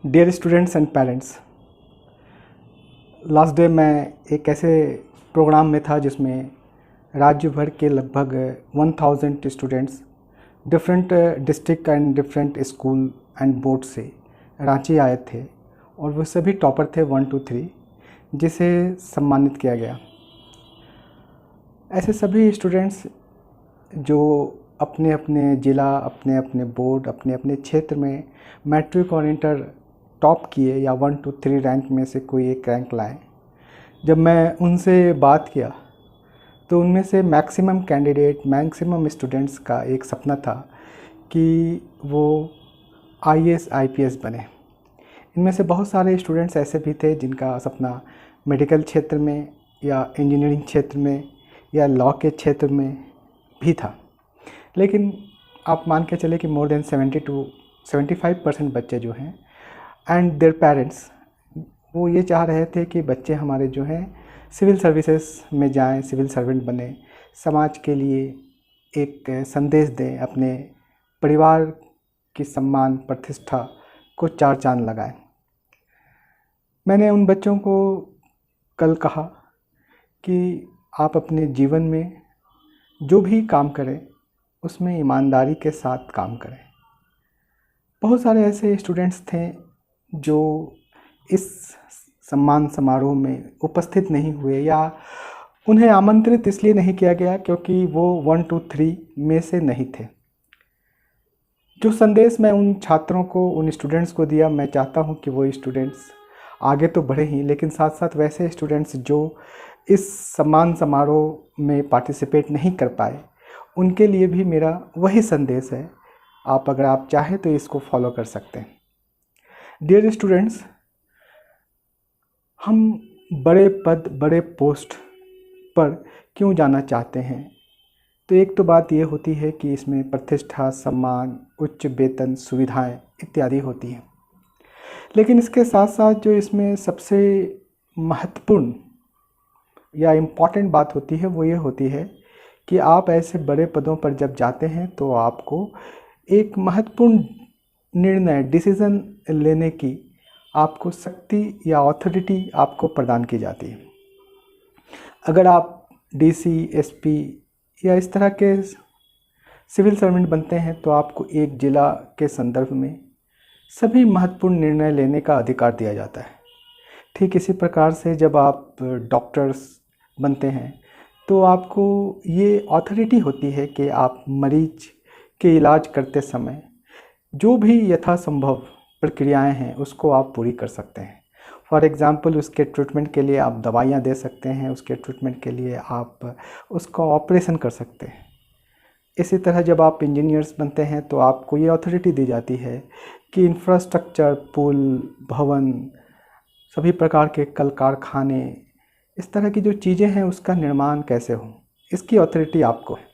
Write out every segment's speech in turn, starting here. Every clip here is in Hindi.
Dear students and parents, last day मैं एक ऐसे प्रोग्राम में था जिसमें राज्य भर के लगभग 1000 students different district and different school and board से रांची आए थे और वो सभी टॉपर थे 1 2 3 जिसे सम्मानित किया गया। ऐसे सभी स्टूडेंट्स जो अपने अपने ज़िला, अपने अपने बोर्ड, अपने अपने क्षेत्र में मैट्रिक और इंटर टॉप किए या 1 2 3 रैंक में से कोई एक रैंक लाए। जब मैं उनसे बात किया तो उनमें से मैक्सिमम स्टूडेंट्स का एक सपना था कि वो IAS IPS बने। इनमें से बहुत सारे स्टूडेंट्स ऐसे भी थे जिनका सपना मेडिकल क्षेत्र में या इंजीनियरिंग क्षेत्र में या लॉ के क्षेत्र में भी था, लेकिन आप मान के चले कि मोर देन 70 to 75% बच्चे जो हैं एंड देयर पेरेंट्स वो ये चाह रहे थे कि बच्चे हमारे जो हैं सिविल सर्विसेज में जाएं, सिविल सर्वेंट बने, समाज के लिए एक संदेश दें, अपने परिवार की सम्मान प्रतिष्ठा को चार चांद लगाएं। मैंने उन बच्चों को कल कहा कि आप अपने जीवन में जो भी काम करें उसमें ईमानदारी के साथ काम करें। बहुत सारे ऐसे स्टूडेंट्स थे जो इस सम्मान समारोह में उपस्थित नहीं हुए या उन्हें आमंत्रित इसलिए नहीं किया गया क्योंकि वो 1 2 3 में से नहीं थे। जो संदेश मैं उन छात्रों को, उन स्टूडेंट्स को दिया, मैं चाहता हूं कि वो स्टूडेंट्स आगे तो बढ़े ही, लेकिन साथ साथ वैसे स्टूडेंट्स जो इस सम्मान समारोह में पार्टिसिपेट नहीं कर पाए उनके लिए भी मेरा वही संदेश है। अगर आप चाहें तो इसको फॉलो कर सकते हैं। डियर स्टूडेंट्स, हम बड़े पद, बड़े पोस्ट पर क्यों जाना चाहते हैं? तो एक तो बात ये होती है कि इसमें प्रतिष्ठा, सम्मान, उच्च वेतन, सुविधाएं इत्यादि होती हैं, लेकिन इसके साथ साथ जो इसमें सबसे महत्वपूर्ण या इम्पॉर्टेंट बात होती है वो ये होती है कि आप ऐसे बड़े पदों पर जब जाते हैं तो आपको एक महत्वपूर्ण निर्णय, डिसीज़न लेने की आपको शक्ति या अथॉरिटी आपको प्रदान की जाती है। अगर आप DC, SP या इस तरह के सिविल सर्वेंट बनते हैं तो आपको एक जिला के संदर्भ में सभी महत्वपूर्ण निर्णय लेने का अधिकार दिया जाता है। ठीक इसी प्रकार से जब आप डॉक्टर्स बनते हैं तो आपको ये अथॉरिटी होती है कि आप मरीज के इलाज करते समय जो भी यथासंभव प्रक्रियाएं हैं उसको आप पूरी कर सकते हैं। फॉर एग्ज़ाम्पल, उसके ट्रीटमेंट के लिए आप दवाइयाँ दे सकते हैं, उसके ट्रीटमेंट के लिए आप उसका ऑपरेशन कर सकते हैं। इसी तरह जब आप इंजीनियर्स बनते हैं तो आपको ये अथॉरिटी दी जाती है कि इंफ्रास्ट्रक्चर, पुल, भवन, सभी प्रकार के कल कारखाने, इस तरह की जो चीज़ें हैं उसका निर्माण कैसे हो, इसकी अथॉरिटी आपको है।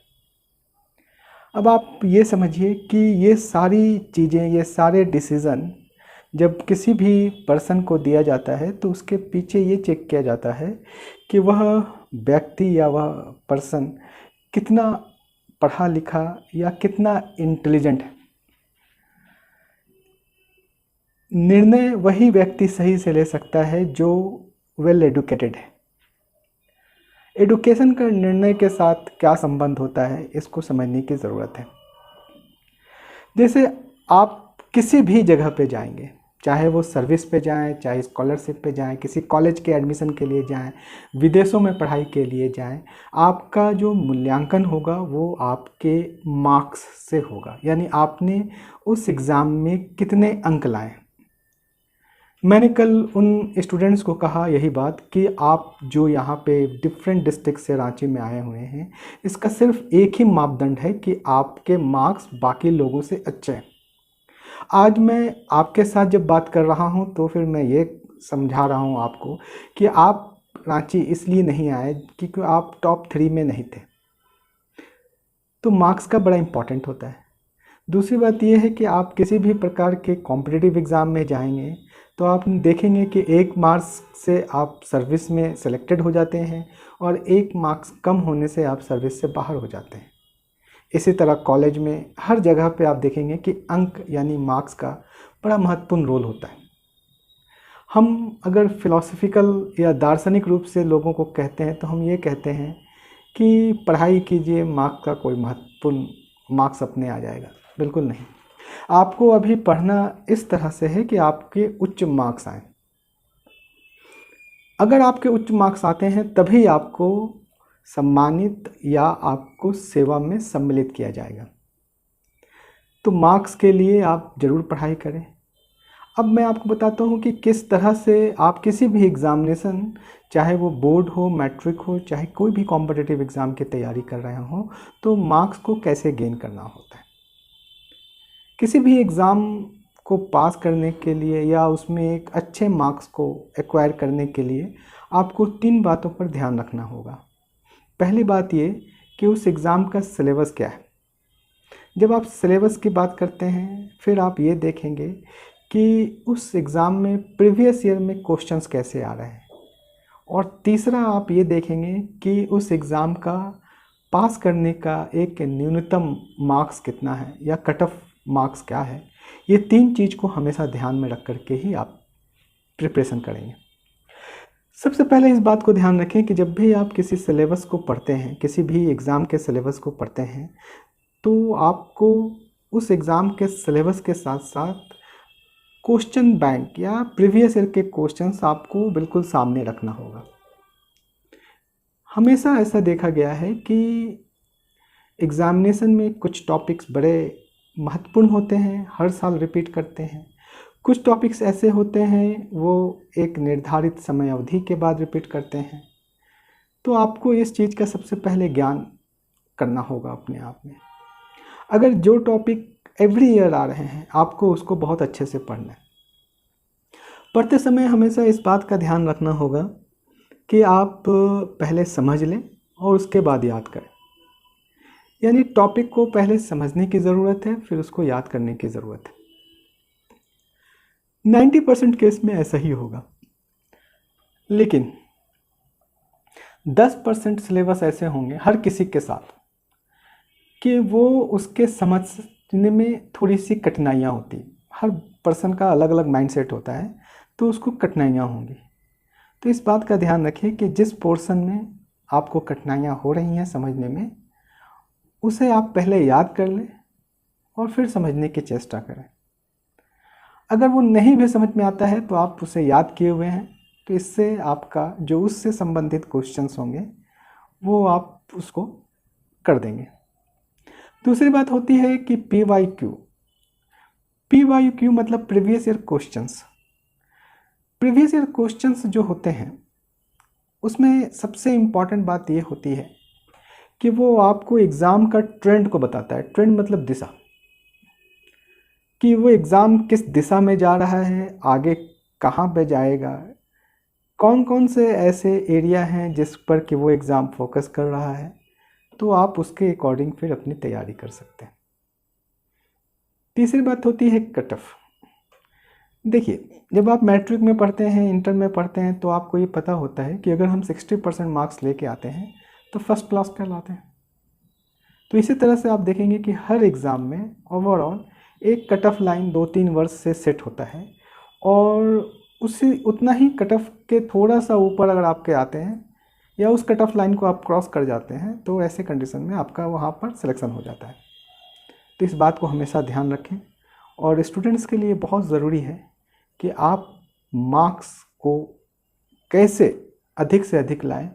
अब आप ये समझिए कि ये सारी चीज़ें, ये सारे डिसीज़न जब किसी भी पर्सन को दिया जाता है तो उसके पीछे ये चेक किया जाता है कि वह व्यक्ति या वह पर्सन कितना पढ़ा लिखा या कितना इंटेलिजेंट है। निर्णय वही व्यक्ति सही से ले सकता है जो वेल एडुकेटेड है। एडुकेशन का निर्णय के साथ क्या संबंध होता है इसको समझने की ज़रूरत है। जैसे आप किसी भी जगह पे जाएंगे, चाहे वो सर्विस पे जाएं, चाहे स्कॉलरशिप पे जाएं, किसी कॉलेज के एडमिशन के लिए जाएं, विदेशों में पढ़ाई के लिए जाएं, आपका जो मूल्यांकन होगा वो आपके मार्क्स से होगा, यानी आपने उस एग्ज़ाम में कितने अंक लाए। मैंने कल उन स्टूडेंट्स को कहा यही बात कि आप जो यहाँ पे डिफरेंट डिस्ट्रिक्ट से रांची में आए हुए हैं, इसका सिर्फ एक ही मापदंड है कि आपके मार्क्स बाकी लोगों से अच्छे हैं। आज मैं आपके साथ जब बात कर रहा हूँ तो फिर मैं ये समझा रहा हूँ आपको कि आप रांची इसलिए नहीं आए क्योंकि आप टॉप 3 में नहीं थे। तो मार्क्स का बड़ा इम्पॉर्टेंट होता है। दूसरी बात यह है कि आप किसी भी प्रकार के कॉम्पिटिटिव एग्ज़ाम में जाएंगे तो आप देखेंगे कि 1 मार्क्स से आप सर्विस में सेलेक्टेड हो जाते हैं और 1 मार्क्स कम होने से आप सर्विस से बाहर हो जाते हैं। इसी तरह कॉलेज में हर जगह पे आप देखेंगे कि अंक यानी मार्क्स का बड़ा महत्वपूर्ण रोल होता है। हम अगर फिलॉसफिकल या दार्शनिक रूप से लोगों को कहते हैं तो हम ये कहते हैं कि पढ़ाई कीजिए, मार्क्स का कोई महत्वपूर्ण मार्क्स अपने आ जाएगा। बिल्कुल नहीं। आपको अभी पढ़ना इस तरह से है कि आपके उच्च मार्क्स आएँ। अगर आपके उच्च मार्क्स आते हैं तभी आपको सम्मानित या आपको सेवा में सम्मिलित किया जाएगा। तो मार्क्स के लिए आप ज़रूर पढ़ाई करें। अब मैं आपको बताता हूँ कि किस तरह से आप किसी भी एग्ज़ामिनेशन, चाहे वो बोर्ड हो, मैट्रिक हो, चाहे कोई भी कॉम्पिटिटिव एग्ज़ाम की तैयारी कर रहे हो, तो मार्क्स को कैसे गेन करना होता है। किसी भी एग्ज़ाम को पास करने के लिए या उसमें एक अच्छे मार्क्स को एक्वायर करने के लिए आपको 3 बातों पर ध्यान रखना होगा। पहली बात ये कि उस एग्ज़ाम का सिलेबस क्या है। जब आप सिलेबस की बात करते हैं फिर आप ये देखेंगे कि उस एग्ज़ाम में प्रीवियस ईयर में क्वेश्चंस कैसे आ रहे हैं, और तीसरा आप ये देखेंगे कि उस एग्ज़ाम का पास करने का एक न्यूनतम मार्क्स कितना है या कट ऑफ मार्क्स क्या है। ये 3 चीज़ को हमेशा ध्यान में रख कर के ही आप प्रिपरेशन करेंगे। सबसे पहले इस बात को ध्यान रखें कि जब भी आप किसी सिलेबस को पढ़ते हैं, किसी भी एग्ज़ाम के सिलेबस को पढ़ते हैं, तो आपको उस एग्ज़ाम के सिलेबस के साथ साथ क्वेश्चन बैंक या प्रीवियस ईयर के क्वेश्चंस आपको बिल्कुल सामने रखना होगा। हमेशा ऐसा देखा गया है कि एग्ज़ामिनेशन में कुछ टॉपिक्स बड़े महत्वपूर्ण होते हैं, हर साल रिपीट करते हैं। कुछ टॉपिक्स ऐसे होते हैं वो एक निर्धारित समय अवधि के बाद रिपीट करते हैं। तो आपको इस चीज़ का सबसे पहले ज्ञान करना होगा अपने आप में। अगर जो टॉपिक एवरी ईयर आ रहे हैं आपको उसको बहुत अच्छे से पढ़ना है। पढ़ते समय हमेशा इस बात का ध्यान रखना होगा कि आप पहले समझ लें और उसके बाद याद करें। यानी टॉपिक को पहले समझने की ज़रूरत है, फिर उसको याद करने की ज़रूरत है। 90% केस में ऐसा ही होगा, लेकिन 10% सिलेबस ऐसे होंगे हर किसी के साथ कि वो उसके समझने में थोड़ी सी कठिनाइयाँ होती। हर पर्सन का अलग अलग माइंडसेट होता है, तो उसको कठिनाइयाँ होंगी। तो इस बात का ध्यान रखिए कि जिस पोर्शन में आपको कठिनाइयाँ हो रही हैं समझने में, उसे आप पहले याद कर लें और फिर समझने की चेष्टा करें। अगर वो नहीं भी समझ में आता है तो आप उसे याद किए हुए हैं, तो इससे आपका जो उससे संबंधित क्वेश्चंस होंगे वो आप उसको कर देंगे। दूसरी बात होती है कि PYQ मतलब previous year questions. Previous year questions जो होते हैं उसमें सबसे इम्पॉर्टेंट बात ये होती है कि वो आपको एग्ज़ाम का ट्रेंड को बताता है। ट्रेंड मतलब दिशा, कि वो एग्ज़ाम किस दिशा में जा रहा है, आगे कहाँ पे जाएगा, कौन कौन से ऐसे एरिया हैं जिस पर कि वो एग्ज़ाम फोकस कर रहा है। तो आप उसके अकॉर्डिंग फिर अपनी तैयारी कर सकते हैं। तीसरी बात होती है कट ऑफ। देखिए, जब आप मैट्रिक में पढ़ते हैं, इंटर में पढ़ते हैं, तो आपको ये पता होता है कि अगर हम 60% मार्क्स लेके आते हैं तो फर्स्ट क्लास कहलाते हैं। तो इसी तरह से आप देखेंगे कि हर एग्ज़ाम में ओवरऑल एक कट ऑफ लाइन 2-3 वर्ष से सेट होता है, और उसी उतना ही कट ऑफ के थोड़ा सा ऊपर अगर आपके आते हैं या उस कट ऑफ लाइन को आप क्रॉस कर जाते हैं तो ऐसे कंडीशन में आपका वहाँ पर सिलेक्शन हो जाता है। तो इस बात को हमेशा ध्यान रखें, और स्टूडेंट्स के लिए बहुत ज़रूरी है कि आप मार्क्स को कैसे अधिक से अधिक लाएं,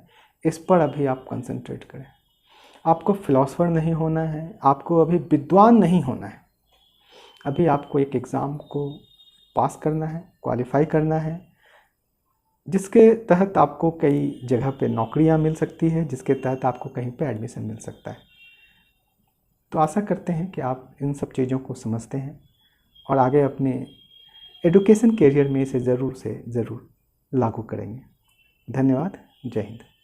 इस पर अभी आप कंसंट्रेट करें। आपको फिलॉसफर नहीं होना है, आपको अभी विद्वान नहीं होना है। अभी आपको एक एग्ज़ाम को पास करना है, क्वालिफाई करना है, जिसके तहत आपको कई जगह पे नौकरियां मिल सकती है, जिसके तहत आपको कहीं पे एडमिशन मिल सकता है। तो आशा करते हैं कि आप इन सब चीज़ों को समझते हैं और आगे अपने एजुकेशन कैरियर में इसे ज़रूर से ज़रूर लागू करेंगे। धन्यवाद। जय हिंद।